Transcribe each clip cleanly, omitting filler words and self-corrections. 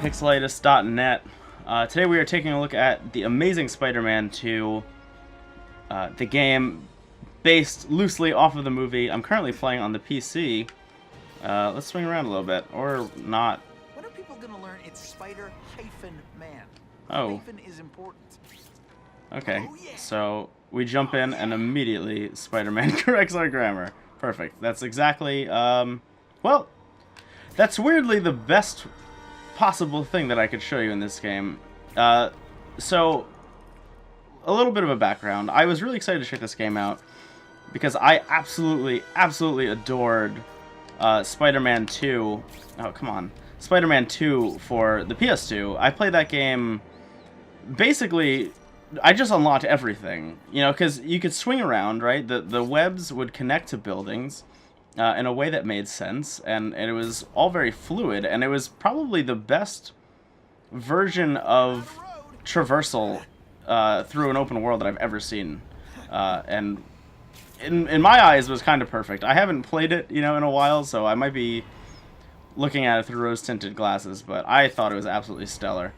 Pixelitis.net. Today we are taking a look at The Amazing Spider-Man 2, the game based loosely off of the movie. I'm currently playing on the PC. Let's swing around a little bit, or not. When are people gonna learn it's Spider-Man? Oh. Hyphen is important. Okay, Oh, yeah. so we jump in and immediately Spider-Man corrects our grammar. Perfect. That's exactly, well, that's weirdly the best possible thing that I could show you in this game. So, a little bit of a background. I was really excited to check this game out because I absolutely adored Spider-Man 2. Oh, come on. Spider-Man 2 for the PS2. I played that game, basically, I just unlocked everything. You know, because you could swing around, right? The webs would connect to buildings in a way that made sense, and it was all very fluid, and it was probably the best version of traversal through an open world that I've ever seen. And in my eyes, was kind of perfect. I haven't played it, you know, in a while, so I might be looking at it through rose-tinted glasses, but I thought it was absolutely stellar.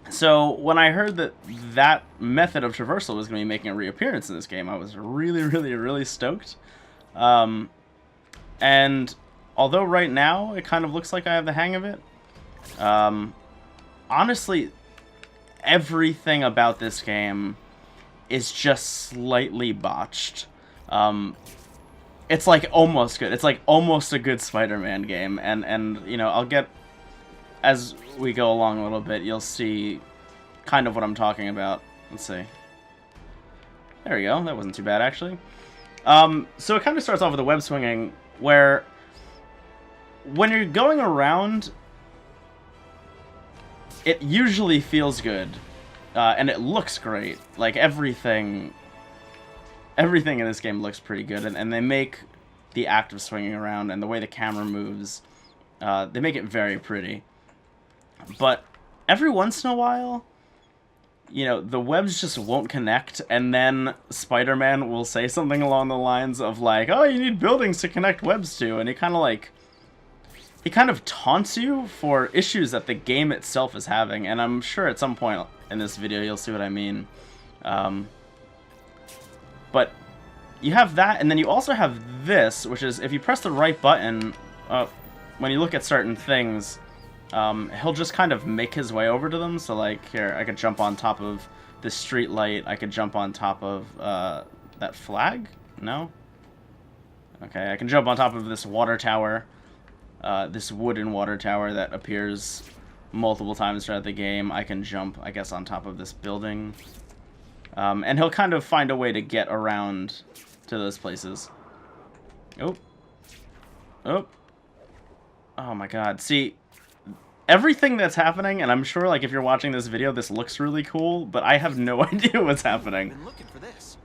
So when I heard that that method of traversal was going to be making a reappearance in this game, I was really stoked. And although right now it kind of looks like I have the hang of it, honestly, everything about this game is just slightly botched. It's like almost good. It's like almost a good Spider-Man game, and you know, I'll get, as we go along a little bit, you'll see kind of what I'm talking about. Let's see. There we go. That wasn't too bad, actually. So it kind of starts off with the web swinging, where when you're going around, it usually feels good, and it looks great. Like, everything in this game looks pretty good, and they make the act of swinging around and the way the camera moves, they make it very pretty. But every once in a while, you know, the webs just won't connect, and then Spider-Man will say something along the lines of, like, oh, you need buildings to connect webs to, and he kind of taunts you for issues that the game itself is having, and I'm sure at some point in this video you'll see what I mean. But you have that, and then you also have this, which is, if you press the right button, when you look at certain things, he'll just kind of make his way over to them. So, like, here, I could jump on top of this street light. I could jump on top of that flag? No? Okay, I can jump on top of this water tower, this wooden water tower that appears multiple times throughout the game. I can jump, I guess, on top of this building. And he'll kind of find a way to get around to those places. Oh. Oh. Oh my god. See, everything that's happening, and I'm sure, like, if you're watching this video, this looks really cool, but I have no idea what's happening. Been looking for this.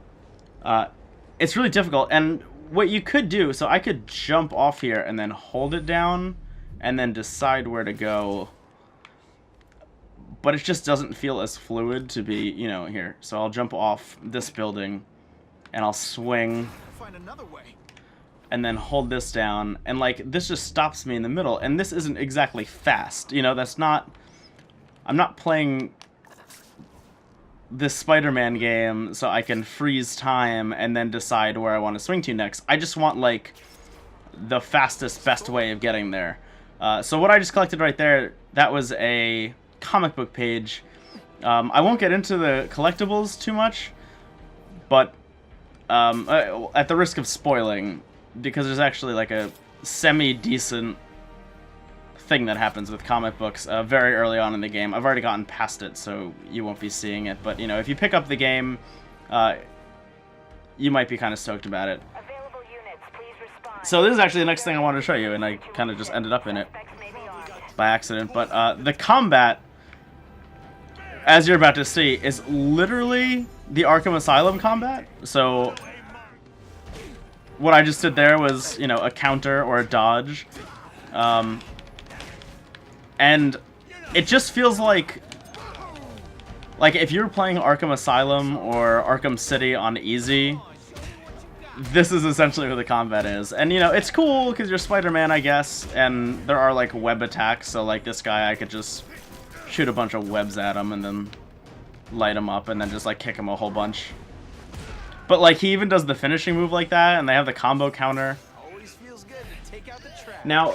It's really difficult, and what you could do, so I could jump off here and then hold it down, and then decide where to go, but it just doesn't feel as fluid to be, you know, here. So I'll jump off this building, and I'll swing, Find another way. and then hold this down, and, like, this just stops me in the middle, and this isn't exactly fast, you know, that's not, I'm not playing this Spider-Man game so I can freeze time and then decide where I want to swing to next. I just want, like, the fastest, best way of getting there. So what I just collected right there, that was a comic book page. I won't get into the collectibles too much, but at the risk of spoiling, because there's actually, like, a semi-decent thing that happens with comic books very early on in the game. I've already gotten past it, so you won't be seeing it, but, you know, if you pick up the game, you might be kind of stoked about it. So this is actually the next thing I wanted to show you, and I kind of just ended up in it by accident, but the combat, as you're about to see, is literally the Arkham Asylum combat. So what I just did there was, you know, a counter or a dodge. And it just feels like if you were playing Arkham Asylum or Arkham City on easy, this is essentially what the combat is. And, you know, it's cool because you're Spider-Man, I guess, and there are, like, web attacks, so, like, this guy, I could just shoot a bunch of webs at him and then light him up and then just, like, kick him a whole bunch. But, like, he even does the finishing move like that, and they have the combo counter. Always feels good to take out the trash. Now,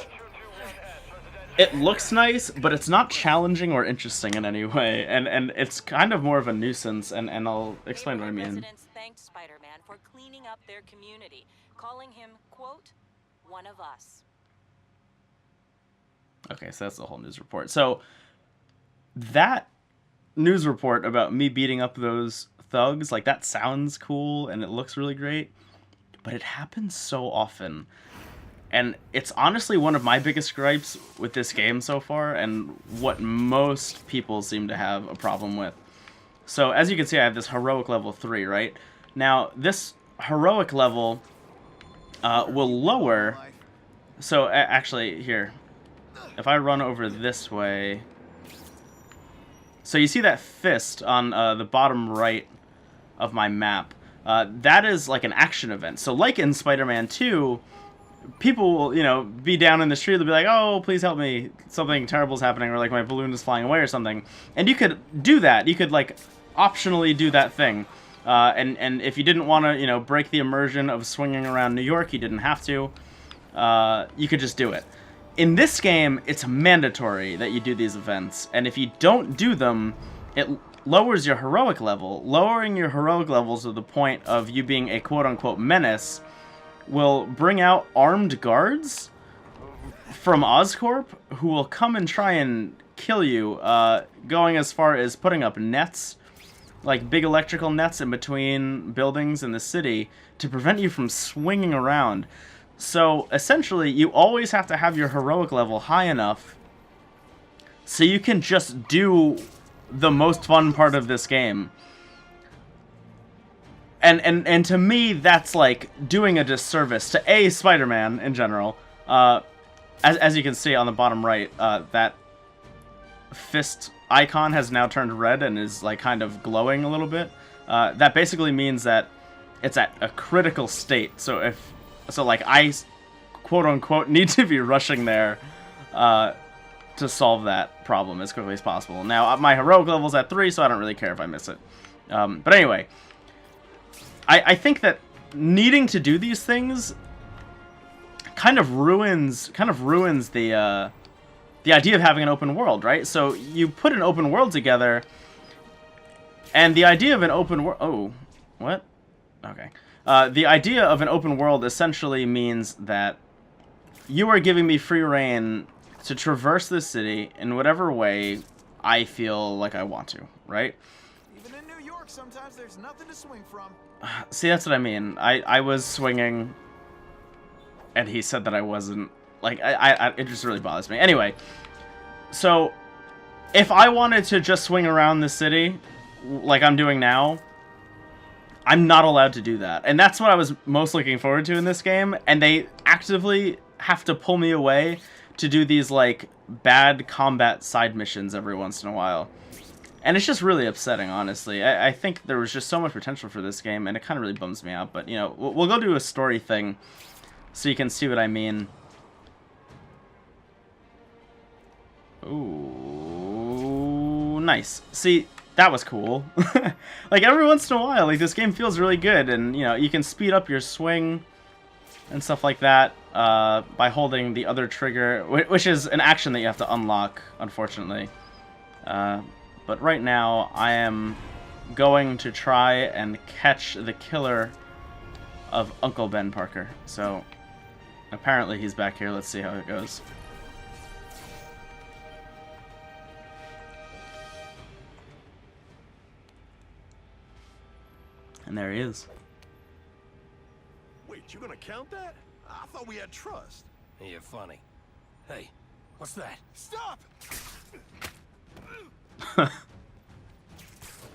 it looks nice, but it's not challenging or interesting in any way, and it's kind of more of a nuisance, and I'll explain what I mean. Residents thanked Spider-Man for cleaning up their community, calling him, quote, one of us. Okay, so that's the whole news report. So, that news report about me beating up those thugs, like, that sounds cool, and it looks really great, but it happens so often. And it's honestly one of my biggest gripes with this game so far, and what most people seem to have a problem with. So, as you can see, I have this heroic level 3, right? Now, this heroic level will lower... So, actually, here. If I run over this way... So, you see that fist on the bottom right of my map. That is like an action event. So, like in Spider-Man 2... people will, you know, be down in the street, they'll be like, oh, please help me, something terrible is happening, or like my balloon is flying away or something. And you could do that. You could, like, optionally do that thing. And if you didn't want to, you know, break the immersion of swinging around New York, you didn't have to. You could just do it. In this game, it's mandatory that you do these events. And if you don't do them, it lowers your heroic level. Lowering your heroic levels to the point of you being a quote-unquote menace will bring out armed guards from Oscorp who will come and try and kill you, going as far as putting up nets, like big electrical nets in between buildings in the city to prevent you from swinging around. So essentially, you always have to have your heroic level high enough so you can just do the most fun part of this game. And to me, that's like doing a disservice to Spider-Man in general. As you can see on the bottom right, that fist icon has now turned red and is like kind of glowing a little bit. That basically means that it's at a critical state. So like I quote unquote need to be rushing there to solve that problem as quickly as possible. Now my heroic level's at 3, so I don't really care if I miss it. But anyway. I think that needing to do these things kind of ruins the idea of having an open world, right? So you put an open world together, and the idea of an open world... Oh, what? Okay. The idea of an open world essentially means that you are giving me free reign to traverse the city in whatever way I feel like I want to, right? Even in New York, sometimes there's nothing to swing from. See, that's what I mean. I was swinging, and he said that I wasn't. Like, it just really bothers me. Anyway, so if I wanted to just swing around the city, like I'm doing now, I'm not allowed to do that. And that's what I was most looking forward to in this game, and they actively have to pull me away to do these, like, bad combat side missions every once in a while. And it's just really upsetting, honestly. I think there was just so much potential for this game, and it kind of really bums me out. But, you know, we'll go do a story thing so you can see what I mean. Ooh, nice. See, that was cool. Like, every once in a while, like, this game feels really good. And, you know, you can speed up your swing and stuff like that by holding the other trigger, which is an action that you have to unlock, unfortunately. But right now, I am going to try and catch the killer of Uncle Ben Parker. So, apparently he's back here. Let's see how it goes. And there he is. Wait, you gonna count that? I thought we had trust. You're funny. Hey, what's that? Stop!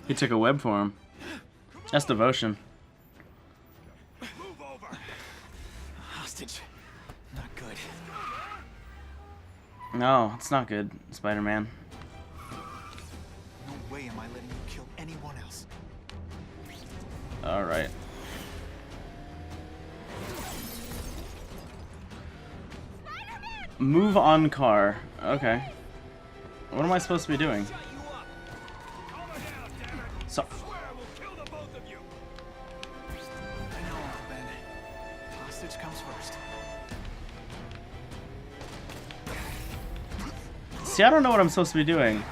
He took a web for him. That's devotion. Move over. Hostage. Not good. No, it's not good, Spider-Man. No way am I letting you kill anyone else. Alright. Move on car. Okay. What am I supposed to be doing? So. I know, Ben. Hostage comes first. See, I don't know what I'm supposed to be doing.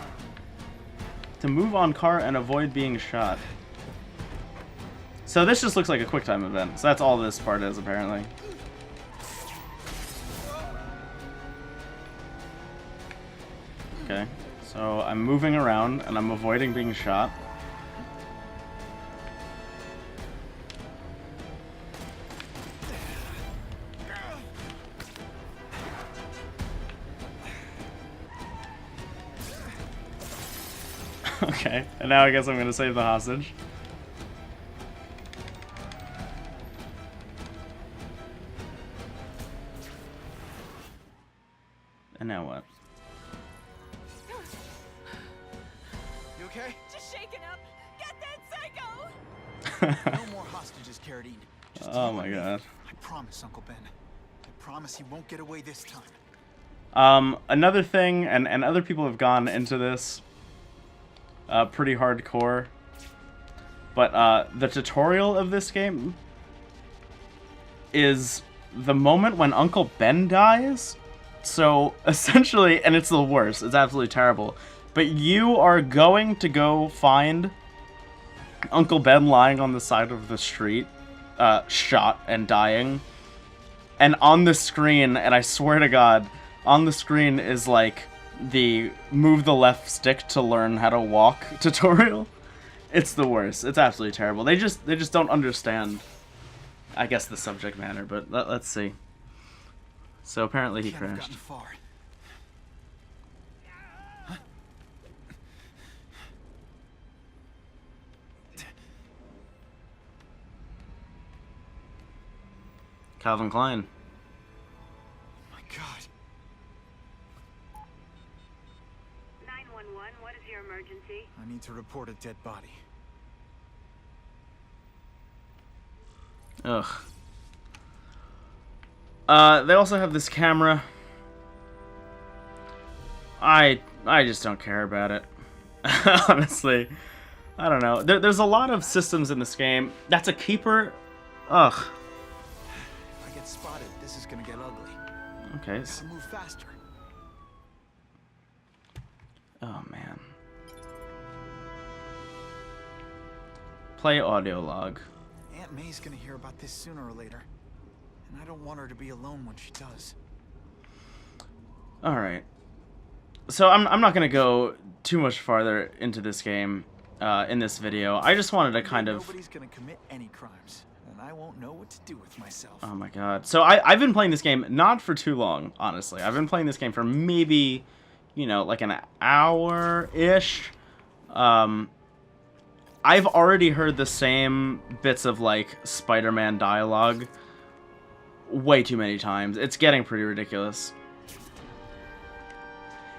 To move on car and avoid being shot. So this just looks like a QuickTime event. So that's all this part is, apparently. Okay, so I'm moving around and I'm avoiding being shot. Okay, and now I guess I'm gonna save the hostage. And now what? You okay? Just shaking up. Get that psycho! No more hostages, Carradine. Just Oh you my and me. god. I promise, Uncle Ben. I promise he won't get away this time. Another thing, and other people have gone into this pretty hardcore, but the tutorial of this game is the moment when Uncle Ben dies. So essentially, and it's the worst, it's absolutely terrible, but you are going to go find Uncle Ben lying on the side of the street, shot and dying, and on the screen, and I swear to God, on the screen is like the move the left stick to learn how to walk tutorial. It's the worst. It's absolutely terrible. They just don't understand, I guess, the subject matter, but let's see. So apparently he Can't have crashed. gotten far. Calvin Klein. My God. 911, what is your emergency? I need to report a dead body. Ugh. They also have this camera. I just don't care about it. Honestly. I don't know. There's a lot of systems in this game. That's a keeper. Ugh. If I get spotted, this is gonna get ugly. Okay. Gotta move faster. Oh, man. Play audio log. Aunt May's gonna hear about this sooner or later. And I don't want her to be alone when she does. Alright. So I'm not going to go too much farther into this game in this video. I just wanted to kind of... Nobody's gonna commit any crimes. And I won't know what to do with myself. Oh my god. So I've been playing this game not for too long, honestly. I've been playing this game for maybe, you know, like an hour-ish. I've already heard the same bits of, like, Spider-Man dialogue way too many times. It's getting pretty ridiculous.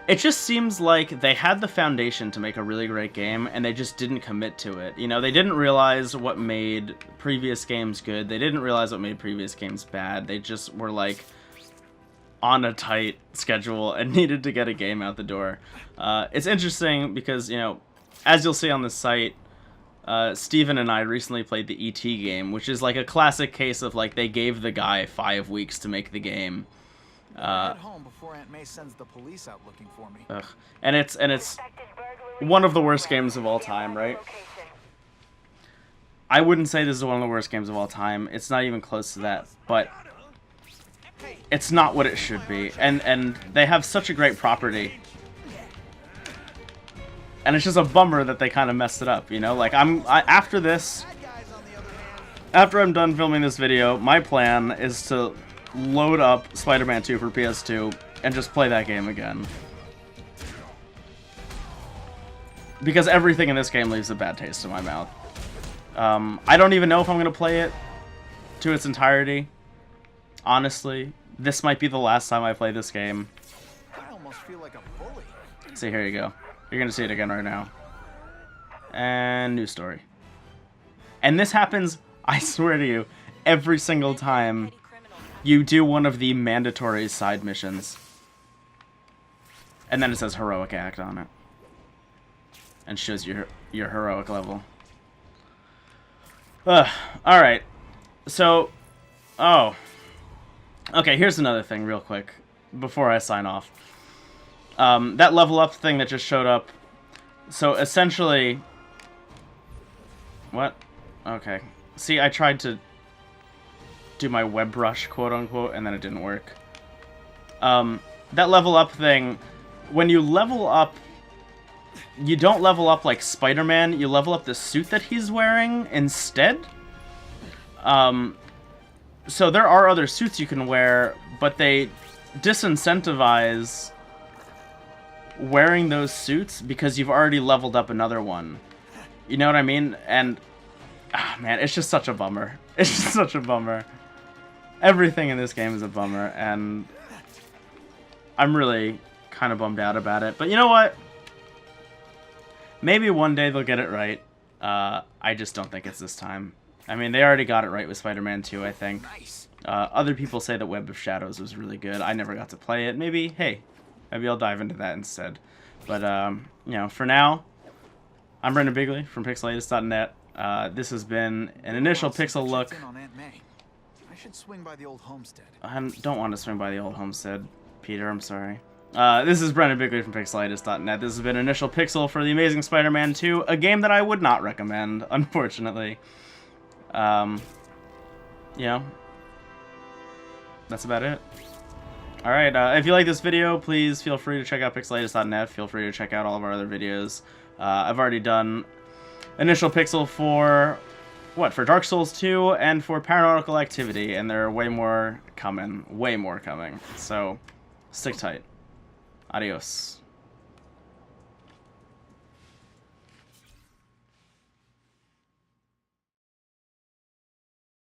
It just seems like they had the foundation to make a really great game, and they just didn't commit to it. You know, they didn't realize what made previous games good. They didn't realize what made previous games bad. They just were, like, on a tight schedule and needed to get a game out the door. It's interesting because, you know, as you'll see on the site, Steven and I recently played the E.T. game, which is like a classic case of like they gave the guy 5 weeks to make the game. Head home before Aunt May sends the police out looking for me. Ugh. And it's one of the worst games of all time, right? I wouldn't say this is one of the worst games of all time. It's not even close to that, but it's not what it should be. And they have such a great property. And it's just a bummer that they kind of messed it up, you know? Like, after this, after I'm done filming this video, my plan is to load up Spider-Man 2 for PS2 and just play that game again. Because everything in this game leaves a bad taste in my mouth. I don't even know if I'm going to play it to its entirety. Honestly, this might be the last time I play this game. I almost feel like a bully. See, here you go. You're going to see it again right now. And new story. And this happens, I swear to you, every single time you do one of the mandatory side missions. And then it says heroic act on it. And shows your heroic level. Alright. So, oh. Okay, here's another thing real quick before I sign off. That level up thing that just showed up. So essentially, what? Okay. See, I tried to do my web brush, quote unquote, and then it didn't work. That level up thing, when you level up, you don't level up like Spider-Man, you level up the suit that he's wearing instead. So there are other suits you can wear, but they disincentivize wearing those suits because you've already leveled up another one. You know what I mean? And, man, it's just such a bummer. It's just such a bummer. Everything in this game is a bummer, and I'm really kind of bummed out about it. But you know what? Maybe one day they'll get it right. I just don't think it's this time. I mean, they already got it right with Spider-Man 2, I think. Other people say that Web of Shadows was really good. I never got to play it. Maybe I'll dive into that instead. But, you know, for now, I'm Brendon Bigley from Pixelitis.net. This has been an initial pixel look. I should swing by the old homestead. I don't want to swing by the old homestead, Peter. I'm sorry. This is Brendon Bigley from Pixelitis.net. This has been Initial Pixel for The Amazing Spider-Man 2, a game that I would not recommend, unfortunately. You know, that's about it. Alright, if you like this video, please feel free to check out Pixelitis.net. Feel free to check out all of our other videos. I've already done Initial Pixel for, for Dark Souls 2 and for Paranormal Activity, and there are way more coming. So, stick tight. Adios.